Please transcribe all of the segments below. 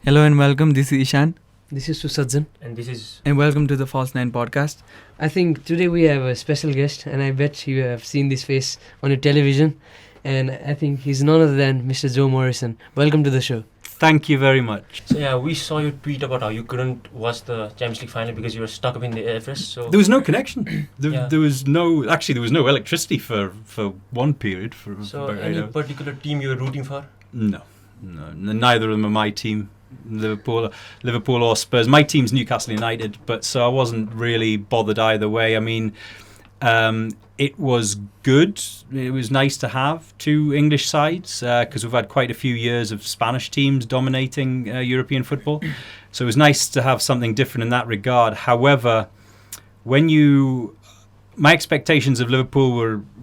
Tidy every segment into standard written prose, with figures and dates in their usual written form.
Hello and welcome. This is Ishan. This is Susadzan. And this is... And welcome to the False Nine Podcast. I think today we have a special guest, and I bet you have seen this face on your television. And I think he's none other than Mr. Joe Morrison. Welcome to the show. Thank you very much. So yeah, we saw your tweet about how you couldn't watch the Champions League final because you were stuck up in the Everest. So There was no connection. Yeah. There was no electricity for one period. For about 8 any hours. particular team you were rooting for? No. Neither of them are my team. Liverpool or Spurs. My team's Newcastle United, but so I wasn't really bothered either way. I mean, it was good. It was nice to have two English sides because we've had quite a few years of Spanish teams dominating European football. So it was nice to have something different in that regard. However, my expectations of Liverpool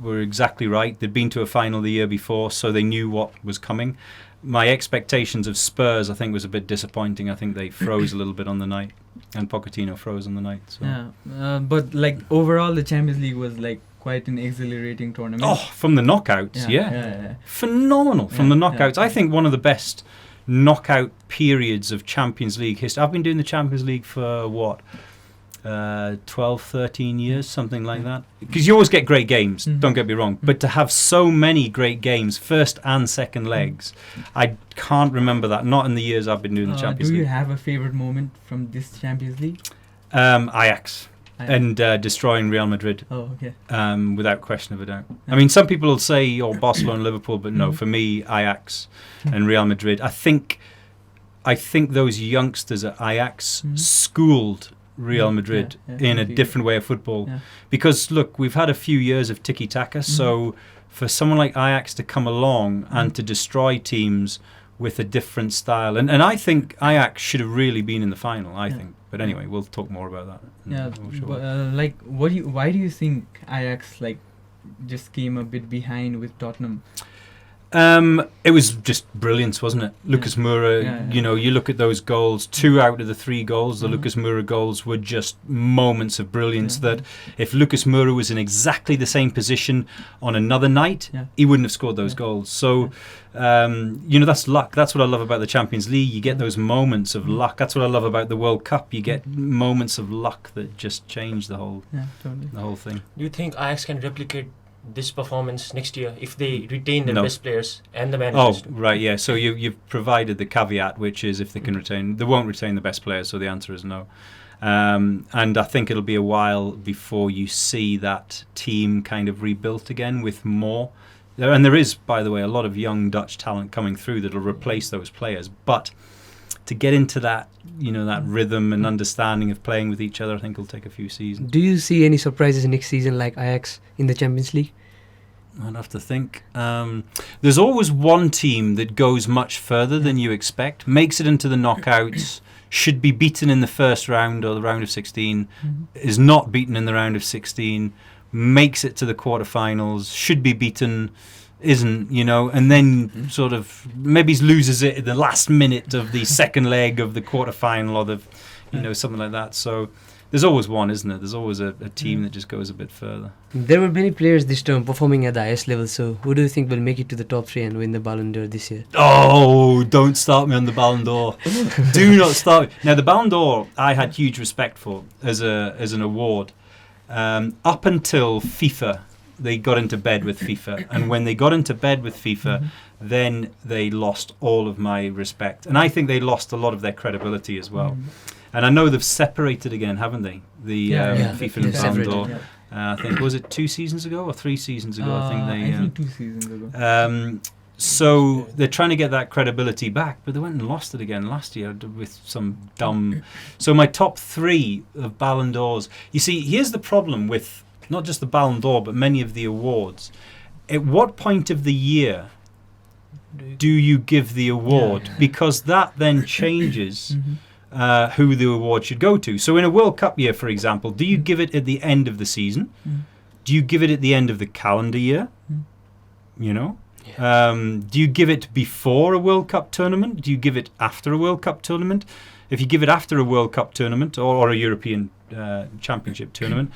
were exactly right. They'd been to a final the year before, so they knew what was coming. My expectations of Spurs, I think, was a bit disappointing. I think they froze a little bit on the night, and Pochettino froze on the night. So. Yeah, but like overall, the Champions League was like quite an exhilarating tournament. Oh, from the knockouts, yeah. Phenomenal from the knockouts. I think one of the best knockout periods of Champions League history. I've been doing the Champions League for 12, 13 years, something like that. Because you always get great games, don't get me wrong. But to have so many great games, first and second legs, I can't remember that. Not in the years I've been doing the Champions League. Do you have a favorite moment from this Champions League? Ajax. And destroying Real Madrid. Oh, okay. Without question of a doubt. I mean, some people will say, Barcelona, Liverpool, but no, for me, Ajax and Real Madrid. I think those youngsters at Ajax schooled Real Madrid in a different way of football. Yeah. Because, look, we've had a few years of tiki-taka, so for someone like Ajax to come along and to destroy teams with a different style, and I think Ajax should have really been in the final, I think. But anyway, we'll talk more about that. Why do you think Ajax just came a bit behind with Tottenham? It was just brilliance, wasn't it? Lucas Moura, you look at those goals, 2 out of the 3 goals, the Lucas Moura goals were just moments of brilliance that if Lucas Moura was in exactly the same position on another night, he wouldn't have scored those goals. So, that's luck. That's what I love about the Champions League. You get those moments of luck. That's what I love about the World Cup. You get moments of luck that just change the whole thing. Do you think Ajax can replicate this performance next year if they retain their best players and the managers? Oh, right, yeah. So you've provided the caveat, which is if they can they won't retain the best players, so the answer is no. And I think it'll be a while before you see that team kind of rebuilt again with more. And there is, by the way, a lot of young Dutch talent coming through that'll replace those players. But to get into that, that rhythm and understanding of playing with each other, I think it'll take a few seasons. Do you see any surprises next season like Ajax in the Champions League? I'd have to think. There's always one team that goes much further than you expect, makes it into the knockouts, should be beaten in the first round or the round of 16, is not beaten in the round of 16, makes it to the quarterfinals, should be beaten, isn't, and then sort of maybe loses it at the last minute of the second leg of the quarterfinal or the, something like that. So there's always one, isn't there? There's always a team that just goes a bit further. There were many players this term performing at the highest level. So who do you think will make it to the top 3 and win the Ballon d'Or this year? Oh, don't start me on the Ballon d'Or. Do not start me. Now, the Ballon d'Or I had huge respect for as an award. Up until FIFA, they got into bed with FIFA. And when they got into bed with FIFA, then they lost all of my respect. And I think they lost a lot of their credibility as well. And I know they've separated again, haven't they? The FIFA and Ballon d'Or. I think, was it 2 seasons ago or 3 seasons ago? I think 2 seasons ago. So they're trying to get that credibility back, but they went and lost it again last year with some dumb... So my top 3 of Ballon d'Ors... You see, here's the problem with not just the Ballon d'Or, but many of the awards. At what point of the year do you give the award? Because that then changes... who the award should go to. So in a World Cup year, for example, do you give it at the end of the season? Do you give it at the end of the calendar year? Do you give it before a World Cup tournament? Do you give it after a World Cup tournament? If you give it after a World Cup tournament or a European Championship tournament,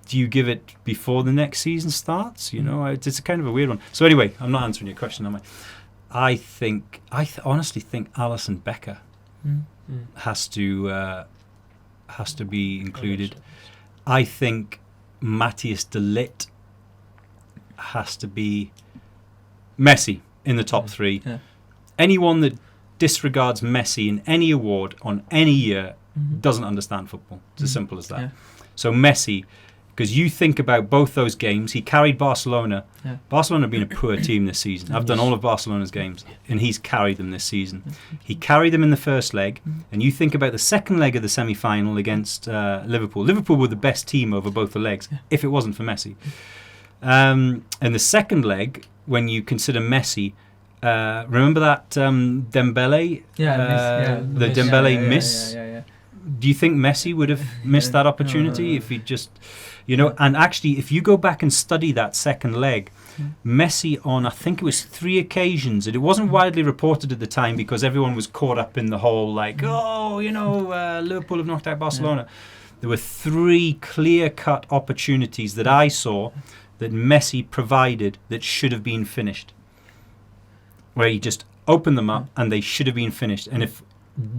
do you give it before the next season starts? It's a kind of a weird one. So anyway, I'm not answering your question, am I? I honestly think Alisson Becker has to be included. I think Matthias de Ligt has to be. Messi in the top 3. Yeah. Anyone that disregards Messi in any award on any year doesn't understand football. It's as simple as that. Yeah. So Messi, because you think about both those games, he carried Barcelona. Yeah. Barcelona have been a poor team this season. I've done all of Barcelona's games, and he's carried them this season. He carried them in the first leg, and you think about the second leg of the semi-final against Liverpool. Liverpool were the best team over both the legs, if it wasn't for Messi. And the second leg, when you consider Messi, remember that Dembele? The Dembele miss? Yeah. Do you think Messi would have missed that opportunity if he just, and actually if you go back and study that second leg, Messi on, I think it was 3 occasions, and it wasn't widely reported at the time because everyone was caught up in the whole Liverpool have knocked out Barcelona. There were 3 clear-cut opportunities that I saw that Messi provided that should have been finished, where he just opened them up and they should have been finished. And if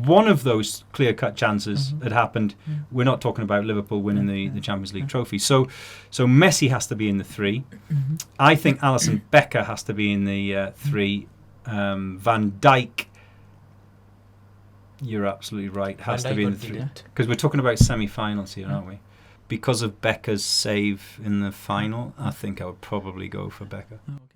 one of those clear-cut chances had happened, we're not talking about Liverpool winning the Champions League trophy. So Messi has to be in the 3. I think Alisson Becker has to be in the 3. Van Dijk, you're absolutely right, has to be in the 3. Because we're talking about semi-finals here, aren't we? Because of Becker's save in the final, I think I would probably go for Becker. Okay.